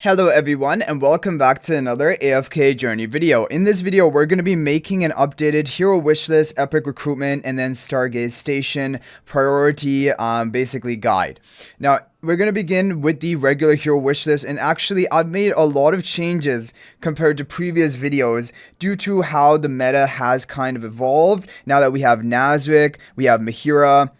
Hello everyone and welcome back to another AFK journey video. In this video we're going to be making an updated hero wishlist, epic recruitment, and then Stargaze station priority basically guide. Now we're going to begin with the regular hero wishlist, and actually I've made a lot of changes compared to previous videos due to how the meta has kind of evolved. Now that we have Nazwick, we have Mahira,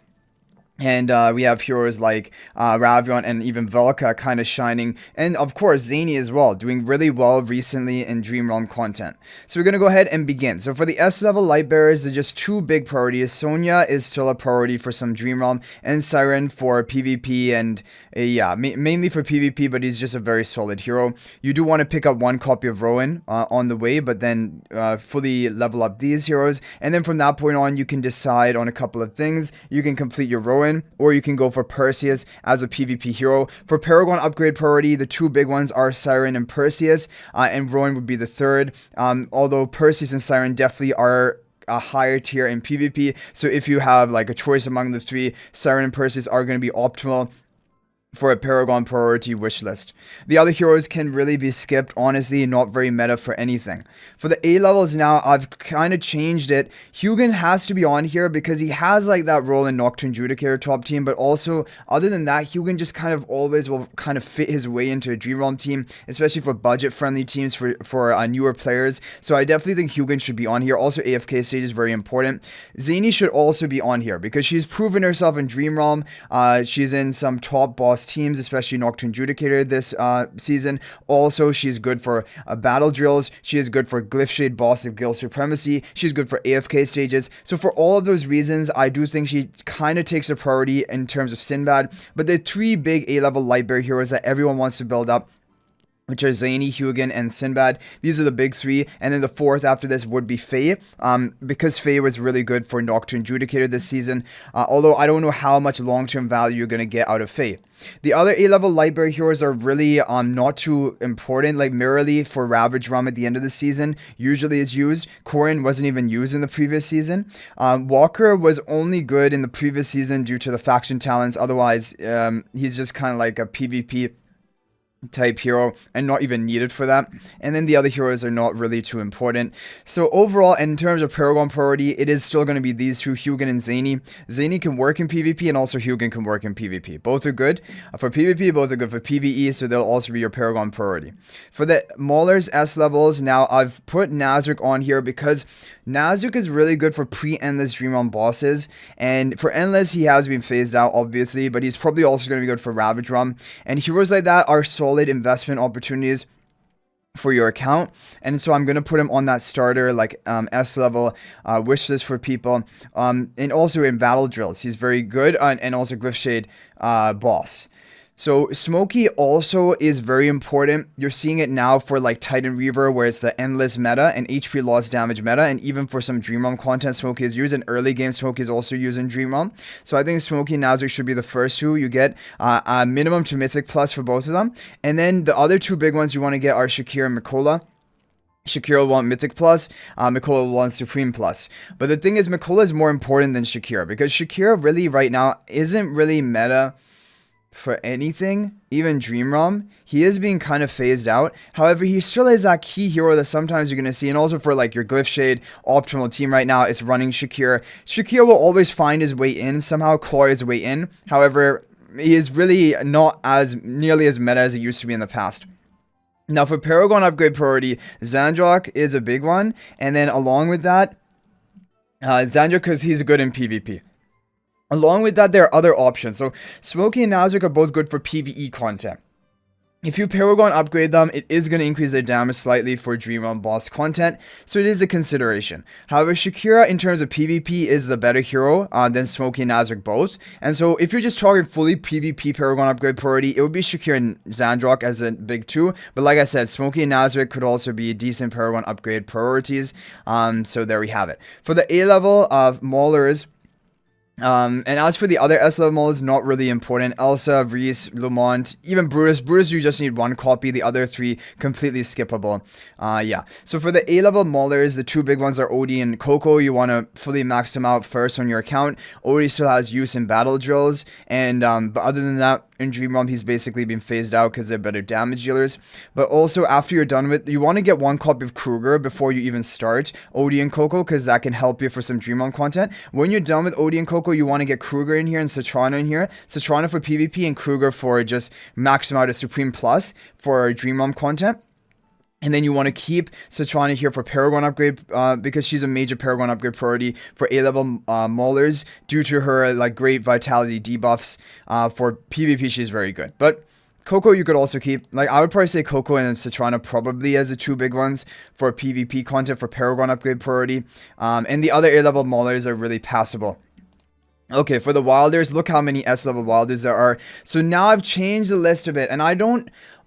and we have heroes like Ravion and even Velka kind of shining. And of course, Zany as well, doing really well recently in Dream Realm content. So we're going to go ahead and begin. So for the S level Lightbearers, there's just two big priorities. Sonya is still a priority for some Dream Realm, and Siren for PvP and mainly for PvP, but he's just a very solid hero. You do want to pick up one copy of Rowan on the way, but then fully level up these heroes. And then from that point on, you can decide on a couple of things. You can complete your Rowan, or you can go for Perseus as a PvP hero. For Paragon upgrade priority, the two big ones are Siren and Perseus, and Rowan would be the third, although Perseus and Siren definitely are a higher tier in PvP. So if you have like a choice among the three, Siren and Perseus are going to be optimal for a Paragon priority wish list. The other heroes can really be skipped, honestly, not very meta for anything. For the A levels now, I've kind of changed it. Hugin has to be on here because he has like that role in Nocturne Judicator top team, but also other than that, Hugin just kind of always will kind of fit his way into a Dream Realm team, especially for budget friendly teams for newer players. So I definitely think Hugin should be on here. Also AFK stage is very important. Zany should also be on here because she's proven herself in Dream Realm. She's in some top boss teams, especially Nocturne Judicator this season. Also, she's good for battle drills. She is good for Glyph Shade boss of Guild Supremacy. She's good for AFK stages. So for all of those reasons, I do think she kind of takes a priority in terms of Sinbad. But the three big A-level Lightbearer heroes that everyone wants to build up, which are Zany, Hugin, and Sinbad. These are the big three. And then the fourth after this would be Faye, because Faye was really good for Nocturne Judicator this season, although I don't know how much long-term value you're going to get out of Faye. The other A-level Lightbearer heroes are really not too important, like Mirrorly for Ravage Rum at the end of the season usually is used. Corin wasn't even used in the previous season. Walker was only good in the previous season due to the faction talents, otherwise he's just kind of like a PvP type hero and not even needed for that. And then the other heroes are not really too important. So overall, in terms of Paragon priority, it is still going to be these two, Hugin and Zany. Zany can work in PvP and also Hugin can work in PvP. Both are good for PvP, both are good for PvE, so they'll also be your Paragon priority. For the Maulers S levels, now I've put Nazwick on here because Nazwick is really good for pre-Endless Dream Realm bosses, and for Endless he has been phased out obviously, but he's probably also going to be good for Ravage Rum, and heroes like that are solid investment opportunities for your account. And so I'm going to put him on that starter like S level wish list for people, and also in battle drills he's very good, and also Glyph Shade boss. So Smokey also is very important. You're seeing it now for like Titan Reaver, where it's the endless meta and HP loss damage meta, and even for some Dream Realm content Smokey is used, and early game Smokey is also used in Dream Realm. So I think Smokey and Nazwick should be the first two you get, a minimum to Mythic plus for both of them. And then the other two big ones you want to get are Shakira and Mikola. Shakira will want Mythic plus, Mikola will want Supreme plus. But the thing is, Mikola is more important than Shakira because Shakira really right now isn't really meta for anything, even Dream Realm. He is being kind of phased out. However, he still is that key hero that sometimes you're going to see. And also for like your Glyph Shade optimal team right now, it's running Shakira. Shakira will always find his way in, somehow claw his way in. However, he is really not as nearly as meta as he used to be in the past. Now for Paragon upgrade priority, Zandrock is a big one. And then along with that, Zandrock, because he's good in PvP. Along with that, there are other options. So Smokey and Nazwick are both good for PvE content. If you Paragon upgrade them, it is going to increase their damage slightly for Dream Realm boss content, so it is a consideration. However, Shakira in terms of PvP is the better hero than Smokey and Nazwick both. And so if you're just talking fully PvP Paragon upgrade priority, it would be Shakira and Zandrock as a big two. But like I said, Smokey and Nazwick could also be decent Paragon upgrade priorities. So there we have it. For the A level of Maulers, And as for the other S level models, not really important. Elsa, Reese, Lamont, even Brutus. Brutus, you just need one copy. The other three, completely skippable. Yeah. So for the A level Maulers, the two big ones are Odie and Coco. You want to fully max them out first on your account. Odie still has use in battle drills. And but other than that, in Dream Realm, he's basically been phased out because they're better damage dealers. But also, after you're done with, you want to get one copy of Kruger before you even start Odie and Coco, because that can help you for some Dream Realm content. When you're done with Odie and Coco, you want to get Kruger in here and Citrano in here. Citrano for PvP and Kruger for just max them out as Supreme Plus for Dream Realm content. And then you want to keep Citrana here for Paragon upgrade because she's a major Paragon upgrade priority for A-level Maulers due to her like great vitality debuffs. For PvP, she's very good. But Coco you could also keep. Like I would probably say Coco and Citrana probably as the two big ones for PvP content for Paragon upgrade priority. And the other A-level Maulers are really passable. Okay, for the Wilders, look how many S-level Wilders there are. So now I've changed the list a bit, and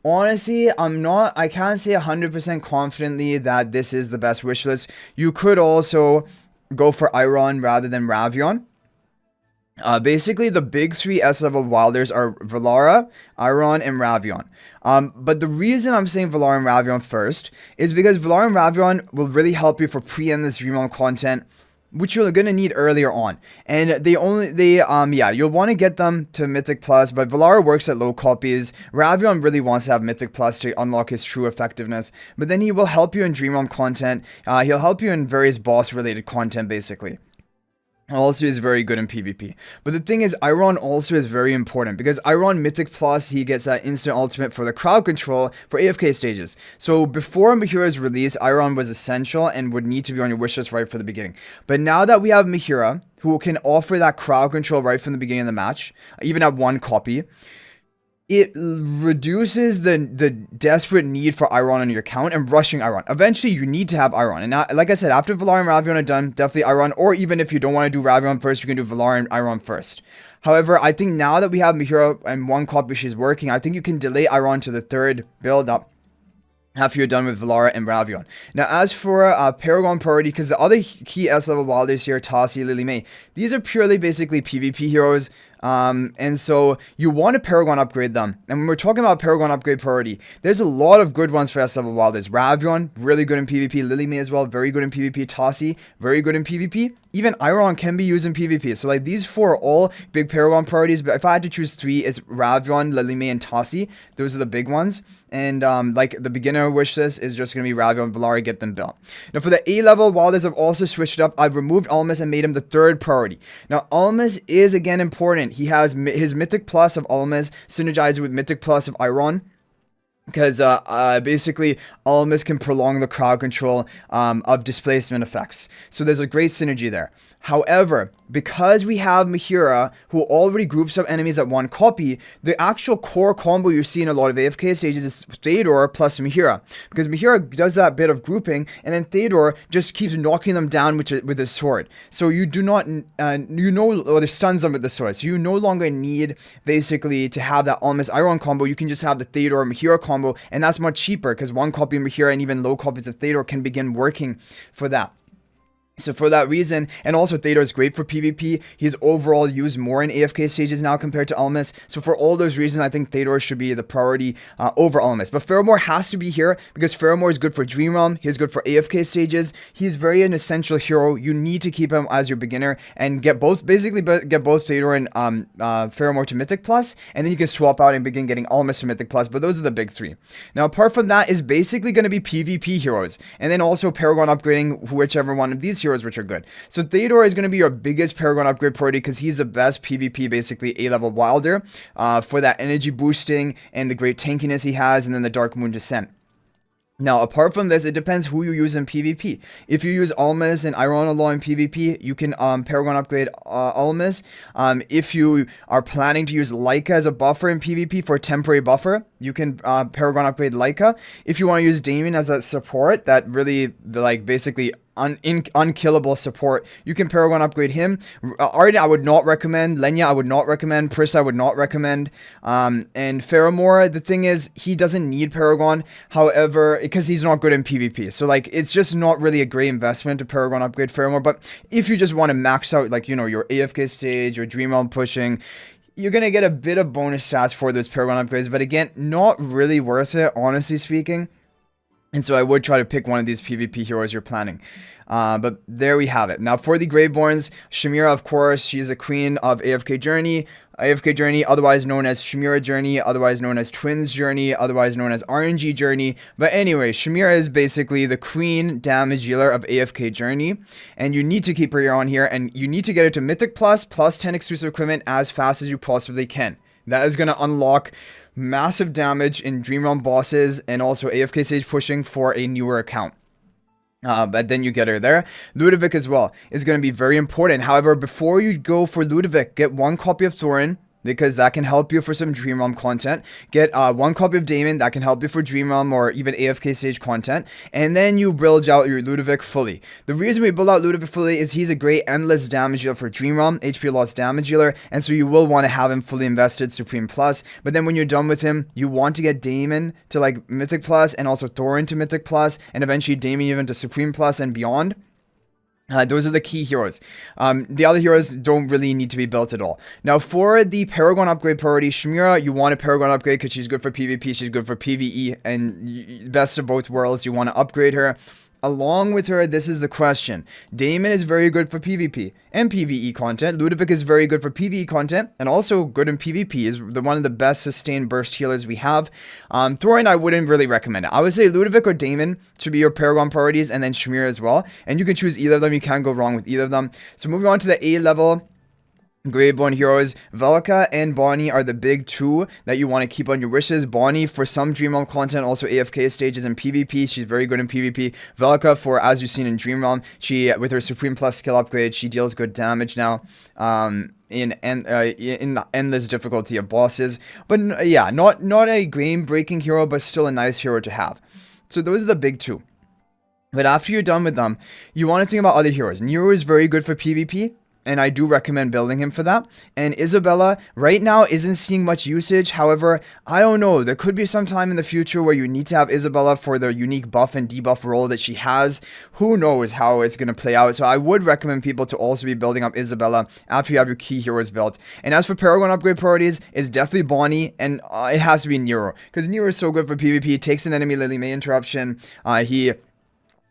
honestly, I can't say 100% confidently that this is the best wish list. You could also go for Iron rather than Ravion. Basically, the big three S-level Wilders are Valara, Iron, and Ravion. But the reason I'm saying Valara and Ravion first is because Valara and Ravion will really help you for pre-endless Dream Realm content, which you're going to need earlier on. And you'll want to get them to Mythic Plus, but Valara works at low copies. Ravion really wants to have Mythic Plus to unlock his true effectiveness, but then he will help you in Dream Realm content. He'll help you in various boss-related content, basically. Also is very good in PvP. But the thing is, Iron also is very important because Iron Mythic Plus, he gets that instant ultimate for the crowd control for AFK stages. So before Mihira's release, Iron was essential and would need to be on your wishlist right from the beginning. But now that we have Mihira, who can offer that crowd control right from the beginning of the match, even at one copy, it reduces the desperate need for Iron on your account and rushing Iron. Eventually, you need to have Iron. And now, like I said, after Valar and Ravion are done, definitely Iron. Or even if you don't want to do Ravion first, you can do Valar and Iron first. However, I think now that we have Mihira and one copy she's working, I think you can delay Iron to the third build up after you're done with Valara and Ravion. Now, as for Paragon priority, because the other key S-level Wilders here, Tassi, Lily May, these are purely basically PvP heroes. And so you want to Paragon upgrade them. And when we're talking about Paragon upgrade priority, there's a lot of good ones for S-level Wilders. Ravion, really good in PvP. Lily May as well, very good in PvP. Tassi, very good in PvP. Even Iron can be used in PvP. So like these four are all big Paragon priorities. But if I had to choose three, it's Ravion, Lily May, and Tassi. Those are the big ones. And like the beginner wish list is just going to be Ravion and Valara, get them built. Now for the A-level Wilders, I've also switched it up. I've removed Almas and made him the third priority. Now Almas is again important. He has his Mythic Plus of Almas synergized with Mythic Plus of Iron. Because basically Almas can prolong the crowd control of displacement effects. So there's a great synergy there. However, because we have Mihira, who already groups up enemies at one copy, the actual core combo you see in a lot of AFK stages is Theodore plus Mihira. Because Mihira does that bit of grouping, and then Theodore just keeps knocking them down with his sword. So you do not, or stuns them with the sword. So you no longer need, basically, to have that Almas Iron combo. You can just have the Theodore Mihira combo, and that's much cheaper, because one copy of Mihira and even low copies of Theodore can begin working for that. So for that reason, and also Theodore is great for PvP, he's overall used more in AFK stages now compared to Almas. So for all those reasons, I think Theodore should be the priority over Almas. But Faramore has to be here because Faramore is good for Dream Realm, he's good for AFK stages, he's very an essential hero. You need to keep him as your beginner and get both Theodore and Faramore to Mythic Plus, and then you can swap out and begin getting Almas to Mythic Plus, but those are the big three. Now apart from that is basically going to be PvP heroes, and then also Paragon upgrading whichever one of these heroes which are good. So Theodore is going to be your biggest Paragon upgrade priority because he's the best PvP, basically A-level Wilder, for that energy boosting and the great tankiness he has, and then the Dark Moon Descent. Now, apart from this, it depends who you use in PvP. If you use Almas and Iron Law in PvP, you can Paragon upgrade Almas. If you are planning to use Leica as a buffer in PvP for a temporary buffer, you can Paragon upgrade Leica. If you want to use Damien as a support that really, like, basically unkillable support. You can Paragon upgrade him. Ard I would not recommend. Lenya I would not recommend. Pris I would not recommend. And Faramore, the thing is, he doesn't need Paragon. However, because he's not good in PvP. So like, it's just not really a great investment to Paragon upgrade Faramore. But if you just want to max out, like, you know, your AFK stage, your Dream Realm pushing, you're going to get a bit of bonus stats for those Paragon upgrades. But again, not really worth it, honestly speaking. And so I would try to pick one of these PvP heroes you're planning. But there we have it. Now for the Graveborns, Shamira, of course, she is a queen of AFK Journey. AFK Journey, otherwise known as Shamira Journey, otherwise known as Twins Journey, otherwise known as RNG Journey. But anyway, Shamira is basically the queen damage dealer of AFK Journey. And you need to keep her on here, and you need to get her to Mythic Plus, plus 10 exclusive equipment as fast as you possibly can. That is going to unlock massive damage in Dream Realm bosses and also AFK stage pushing for a newer account. But then you get her there. Ludovic as well is going to be very important. However, before you go for Ludovic, get one copy of Thorin, because that can help you for some Dream Realm content. Get one copy of Damon, that can help you for Dream Realm or even AFK stage content. And then you build out your Ludovic fully. The reason we build out Ludovic fully is he's a great endless damage dealer for Dream Realm, HP loss damage dealer, and so you will want to have him fully invested Supreme Plus. But then when you're done with him, you want to get Damon to like Mythic Plus, and also Thorin to Mythic Plus, and eventually Damon even to Supreme Plus and beyond. Those are the key heroes. The other heroes don't really need to be built at all. Now, for the Paragon upgrade priority, Shamira, you want a Paragon upgrade because she's good for PvP, she's good for PvE, and best of both worlds, you want to upgrade her. Along with her, this is the question. Damon is very good for PvP and PvE content. Ludovic is very good for PvE content and also good in PvP. Is one of the best sustained burst healers we have. Thorin, I wouldn't really recommend it. I would say Ludovic or Damon should be your Paragon priorities, and then Shamira as well. And you can choose either of them. You can't go wrong with either of them. So moving on to the A level Graveborn heroes, Velka and Bonnie are the big two that you want to keep on your wishes. Bonnie for some Dream Realm content, also AFK stages and PvP. She's very good in PvP. Velka for, as you've seen in Dream Realm, she with her Supreme Plus skill upgrade, she deals good damage now. In the endless difficulty of bosses. But yeah, not a game breaking hero, but still a nice hero to have. So those are the big two. But after you're done with them, you want to think about other heroes. Nero is very good for PvP, and I do recommend building him for that. And Isabella, right now, isn't seeing much usage. However, I don't know. There could be some time in the future where you need to have Isabella for the unique buff and debuff role that she has. Who knows how it's going to play out. So I would recommend people to also be building up Isabella after you have your key heroes built. And as for Paragon upgrade priorities, it's definitely Bonnie, and it has to be Nero. Because Nero is so good for PvP. Takes an enemy Lily May interruption.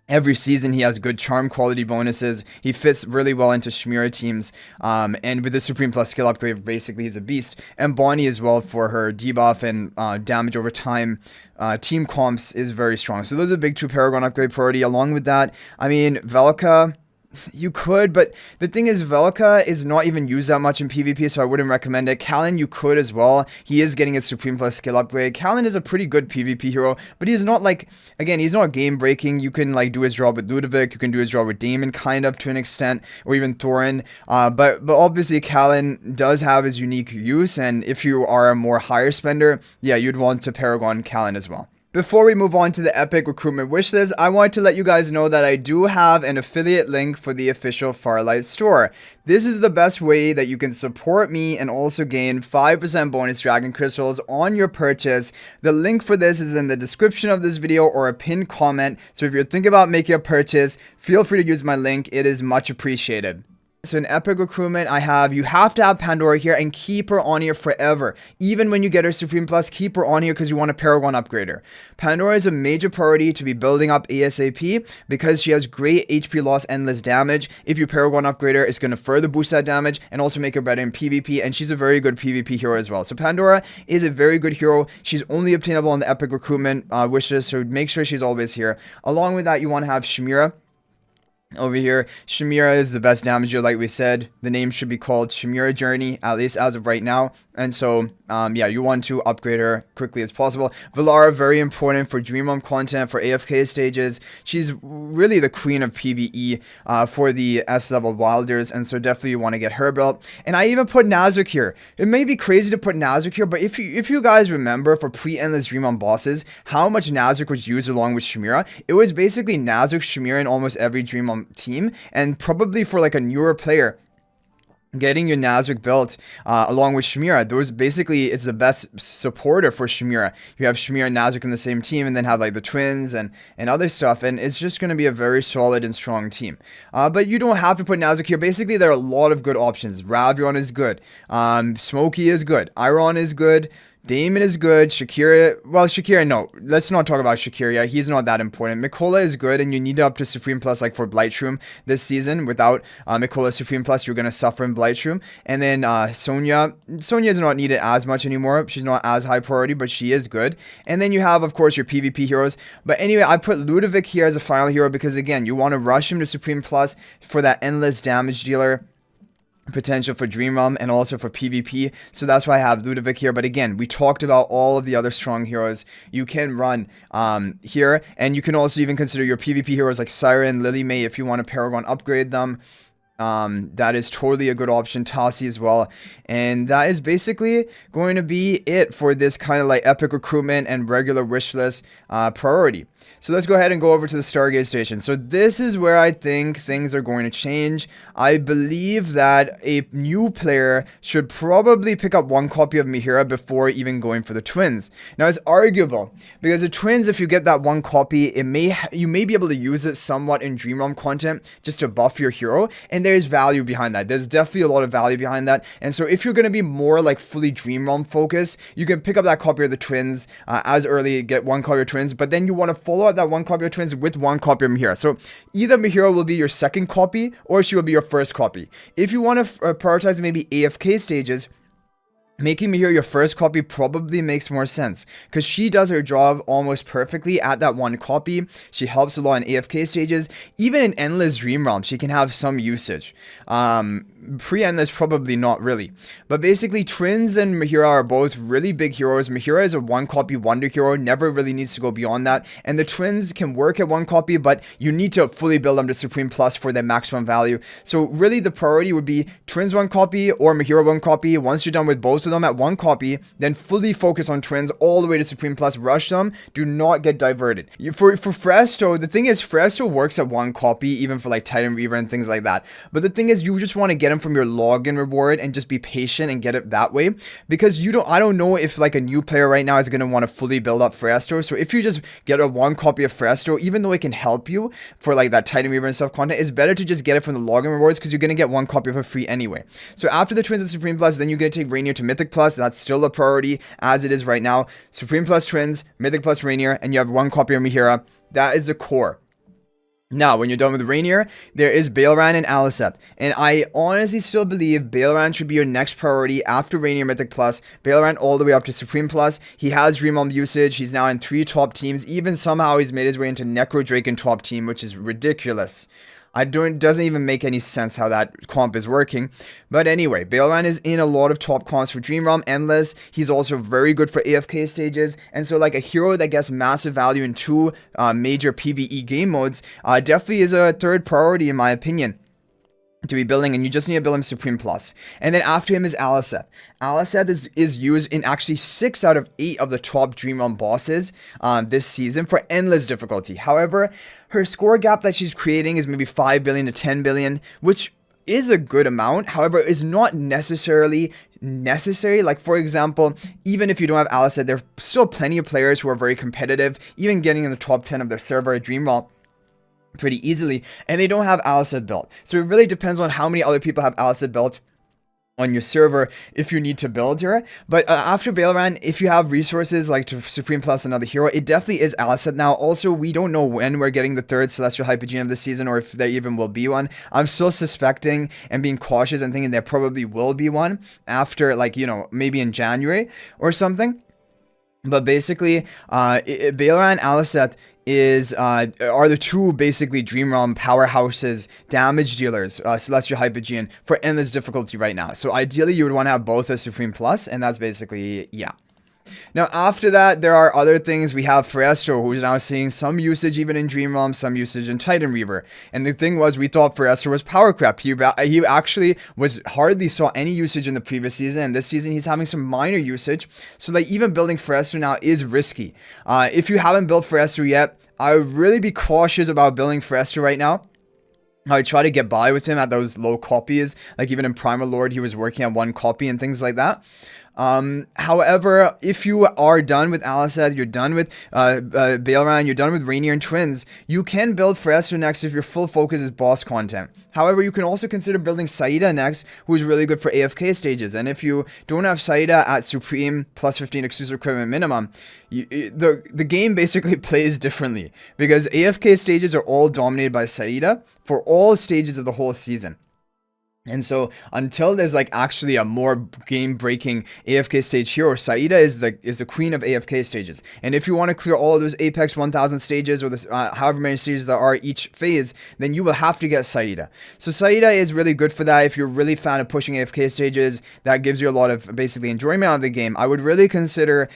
Every season, he has good charm quality bonuses. He fits really well into Shamira teams. And with the Supreme Plus skill upgrade, basically, he's a beast. And Bonnie as well for her debuff and damage over time. Team comps is very strong. So those are the big two Paragon upgrade priority. Along with that, I mean, Velka, you could, but the thing is, Velka is not even used that much in PvP, so I wouldn't recommend it. Callan, you could as well. He is getting his Supreme Plus skill upgrade. Callan is a pretty good PvP hero, but he's not like, again, he's not game breaking. You can like do his job with Ludovic, you can do his job with Damon kind of to an extent, or even Thorin. But obviously Callan does have his unique use, and if you are a more higher spender, yeah, you'd want to Paragon Callan as well. Before we move on to the epic recruitment wishlist, I wanted to let you guys know that I do have an affiliate link for the official Farlight Store. This is the best way that you can support me and also gain 5% bonus dragon crystals on your purchase. The link for this is in the description of this video or a pinned comment. So if you're thinking about making a purchase, feel free to use my link. It is much appreciated. So in epic recruitment, you have to have Pandora here and keep her on here forever. Even when you get her Supreme Plus, keep her on here because you want a Paragon upgrade her. Pandora is a major priority to be building up ASAP because she has great HP loss, endless damage. If you Paragon upgrade her, it's going to further boost that damage and also make her better in PvP, and she's a very good PvP hero as well. So Pandora is a very good hero. She's only obtainable on the epic recruitment wishlist, so make sure she's always here. Along with that, you want to have Shamira. Over here, Shamira is the best damage dealer, like we said. The name should be called Shamira Journey, at least as of right now. And so, yeah, you want to upgrade her quickly as possible. Valara, very important for Dream Realm content, for AFK stages. She's really the queen of PvE for the S-level wilders, and so definitely you want to get her built. And I even put Nazuk here. It may be crazy to put Nazuk here, but if you guys remember for pre-endless Dream Realm bosses, how much Nazuk was used along with Shamira, it was basically Nazuk, Shamira in almost every Dream Realm team, and probably for like a newer player, getting your Nazuk built along with Shamira, those basically it's the best supporter for Shamira. You have Shamira and Nazuk in the same team, and then have like the twins and other stuff, and it's just going to be a very solid and strong team. But you don't have to put Nazuk here. Basically, there are a lot of good options. Ravion is good. Smokey is good. Iron is good. Damon is good. Shakira, no. Let's not talk about Shakira. He's not that important. Mikola is good, and you need up to Supreme Plus, like for Blightshroom this season. Without Mikola Supreme Plus, you're going to suffer in Blightshroom. And then Sonya is not needed as much anymore. She's not as high priority, but she is good. And then you have, of course, your PvP heroes. But anyway, I put Ludovic here as a final hero because, again, you want to rush him to Supreme Plus for that endless damage dealer potential for Dream Realm and also for PvP. So that's why I have Ludovic here. But again, we talked about all of the other strong heroes you can run here. And you can also even consider your PvP heroes like Siren, Lily May if you want to Paragon upgrade them. That is totally a good option. Tassi as well. And that is basically going to be it for this kind of like epic recruitment and regular wish list priority. So let's go ahead and go over to the Stargaze station. So this is where I think things are going to change. I believe that a new player should probably pick up one copy of Mihira before even going for the twins. Now it's arguable because the twins, if you get that one copy, you may be able to use it somewhat in Dream Realm content just to buff your hero, and there's value behind that. There's definitely a lot of value behind that. And so if you're going to be more like fully Dream Realm focused, you can pick up that copy of the twins as early, get one copy of twins, but then you want to follow up that one copy of twins with one copy of Mihira. So either Mihira will be your second copy or she will be your first copy. If you want to prioritize maybe AFK stages, making Mihira your first copy probably makes more sense because she does her job almost perfectly at that one copy. She helps a lot in AFK stages. Even in Endless Dream Realm, she can have some usage. Pre-Endless, probably not really. But basically, Twins and Mihira are both really big heroes. Mihira is a one copy wonder hero, never really needs to go beyond that. And the Twins can work at one copy, but you need to fully build them to Supreme Plus for their maximum value. So really, the priority would be Twins one copy or Mihira one copy. Once you're done with both of them at one copy, then fully focus on Twins all the way to Supreme Plus. Rush them. Do not get diverted. For Fresto, the thing is, Fresto works at one copy, even for like Titan Reaver and things like that. But the thing is, you just want to get them from your login reward and just be patient and get it that way, because I don't know if like a new player right now is going to want to fully build up Fresto. So if you just get a one copy of Fresto, even though it can help you for like that Titan Reaver and stuff content, it's better to just get it from the login rewards because you're going to get one copy for free anyway. So after the Twins and Supreme Plus, then you're going to take Rainier to Mythic Plus. That's still a priority as it is right now. Supreme Plus Twins, Mythic Plus Rainier, and you have one copy of Mihira. That is the core. Now, when you're done with Rainier, there is Baelran and Alicet. And I honestly still believe Baelran should be your next priority after Rainier Mythic Plus. Baelran all the way up to Supreme Plus. He has Dream Realm usage. He's now in 3 top teams. Even somehow he's made his way into Necro Draken top team, which is ridiculous. Doesn't even make any sense how that comp is working. But anyway, Baelran is in a lot of top comps for Dream Realm, Endless. He's also very good for AFK stages. And so like a hero that gets massive value in 2 major PvE game modes definitely is a third priority in my opinion to be building, and you just need to build him Supreme Plus. And then after him is Alicet. Alicet is used in actually 6 out of 8 of the top Dream Realm bosses this season for endless difficulty. However, her score gap that she's creating is maybe 5 billion to 10 billion, which is a good amount. However, is not necessarily necessary. Like for example, even if you don't have Alicet, there are still plenty of players who are very competitive, even getting in the top 10 of their server at Dream Realm pretty easily, and they don't have Alicet built. So it really depends on how many other people have Alicet built on your server if you need to build her. But after Baelran, if you have resources like to Supreme Plus another hero, it definitely is Alicet. Now also, we don't know when we're getting the 3rd Celestial Hypogean of the season, or if there even will be one. I'm still suspecting and being cautious and thinking there probably will be one after, like, you know, maybe in January or something. But basically, Baelran Alicet are the two basically Dream Realm powerhouses, damage dealers, Celestial Hypogean, for endless difficulty right now. So ideally you would want to have both as Supreme Plus, and that's basically, yeah. Now, after that, there are other things. We have Farlight, who's now seeing some usage even in Dream Realm, some usage in Titan Reaver. And the thing was, we thought Farlight was power crap. He actually hardly saw any usage in the previous season, and this season he's having some minor usage. So, like, even building Farlight now is risky. If you haven't built Farlight yet, I would really be cautious about building Farlight right now. I would try to get by with him at those low copies. Like, even in Primal Lord, he was working on 1 copy and things like that. However, if you are done with Aliseth, you're done with Baelran, you're done with Rainier and Twins, you can build Farlight next if your full focus is boss content. However, you can also consider building Saida next, who is really good for AFK stages. And if you don't have Saida at Supreme plus 15 exclusive equipment minimum, the game basically plays differently, because AFK stages are all dominated by Saida for all stages of the whole season. And so until there's like actually a more game-breaking AFK stage hero, Saida is the queen of AFK stages. And if you want to clear all of those Apex 1000 stages, or this, however many stages there are each phase, then you will have to get Saida. So Saida is really good for that. If you're really fan of pushing AFK stages, that gives you a lot of basically enjoyment out of the game. I would really consider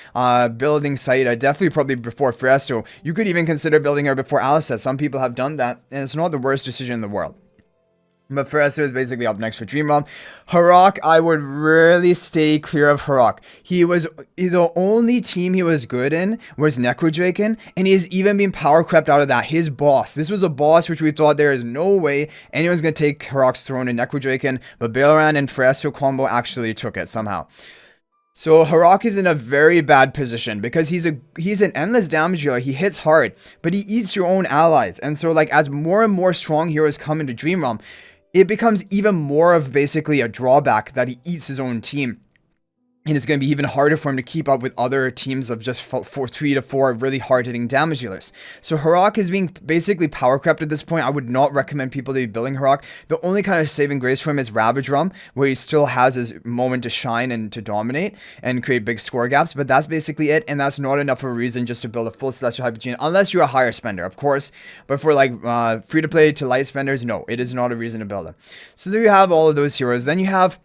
building Saida, definitely probably before Farlight. You could even consider building her before Aliseth. Some people have done that, and it's not the worst decision in the world. But Farlight is basically up next for Dream Realm. Harok, I would really stay clear of Harok. The only team he was good in was Necrodraken, and he's even been power crept out of that. His boss. This was a boss which we thought there is no way anyone's going to take Harok's throne in Necrodraken, but Baelran and Farlight combo actually took it somehow. So Harok is in a very bad position because he's an endless damage dealer. He hits hard, but he eats your own allies. And so, like, as more and more strong heroes come into Dream Realm, it becomes even more of basically a drawback that he eats his own team. And it's going to be even harder for him to keep up with other teams of just 3 to 4 really hard-hitting damage dealers. So Harok is being basically power crept at this point. I would not recommend people to be building Harok. The only kind of saving grace for him is Ravage Realm, where he still has his moment to shine and to dominate and create big score gaps. But that's basically it, and that's not enough of a reason just to build a full Celestial Hypogean, unless you're a higher spender, of course. But for like free-to-play to light spenders, no, it is not a reason to build them. So there you have all of those heroes. Then you have,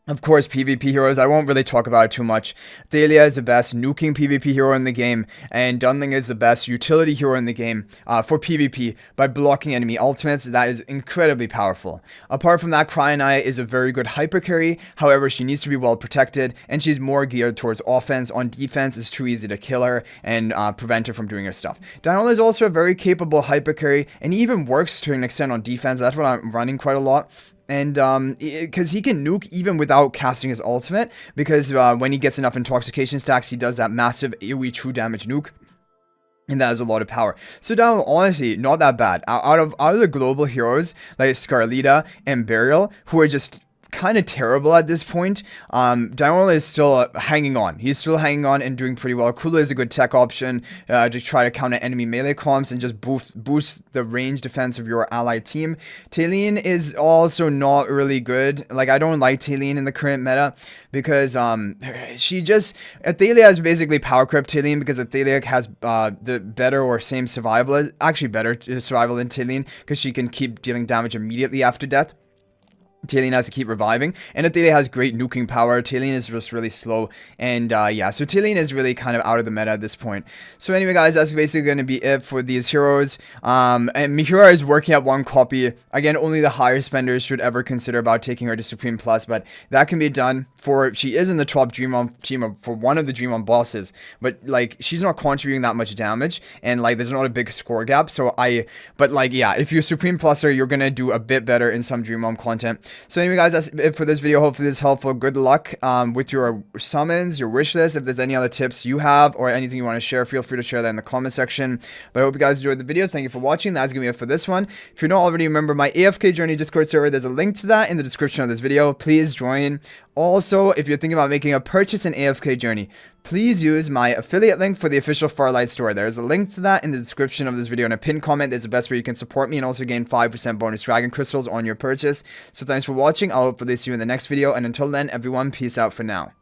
of course, PvP heroes. I won't really talk about it too much. Dahlia is the best nuking PvP hero in the game, and Dunling is the best utility hero in the game for PvP by blocking enemy ultimates. That is incredibly powerful. Apart from that, Cryonite is a very good hyper carry. However, she needs to be well protected, and she's more geared towards offense. On defense, it's too easy to kill her and prevent her from doing her stuff. Dynol is also a very capable hyper carry, and he even works to an extent on defense. That's what I'm running quite a lot. And because he can nuke even without casting his ultimate, because when he gets enough intoxication stacks, he does that massive AoE true damage nuke. And that has a lot of power. So Dynol, honestly, not that bad. Out of the global heroes like Scarlita and Burial, who are just kind of terrible at this point, Dynol is still hanging on. He's still hanging on and doing pretty well. Kula is a good tech option to try to counter enemy melee comps and just boost the range defense of your allied team. Talene is also not really good. Like, I don't like Talene in the current meta because Athalia is basically power crept Talene, because Athalia has the better or same survival, actually better survival than Talene, because she can keep dealing damage immediately after death. Talene has to keep reviving, and Athalia has great nuking power. Talene is just really slow, and yeah, so Talene is really kind of out of the meta at this point. So anyway, guys, that's basically going to be it for these heroes. And Mihura is working at 1 copy. Again, only the higher spenders should ever consider about taking her to Supreme Plus, but that can be done for, she is in the top Dream Realm team for one of the Dream Realm bosses, but like, she's not contributing that much damage, and like, there's not a big score gap. So but like, yeah, if you Supreme Plus her, you're going to do a bit better in some Dream Realm content. So anyway, guys, that's it for this video. Hopefully this is helpful. Good luck with your summons, your wish list. If there's any other tips you have or anything you want to share, feel free to share that in the comment section. But I hope you guys enjoyed the video. Thank you for watching. That's going to be it for this one. If you're not already a member of my AFK Journey Discord server, there's a link to that in the description of this video. Please join. Also, if you're thinking about making a purchase in AFK Journey, please use my affiliate link for the official Farlight Store. There's a link to that in the description of this video, and a pinned comment. It's the best way you can support me and also gain 5% bonus dragon crystals on your purchase. So thanks for watching. I'll hopefully see you in the next video, and until then, everyone, peace out for now.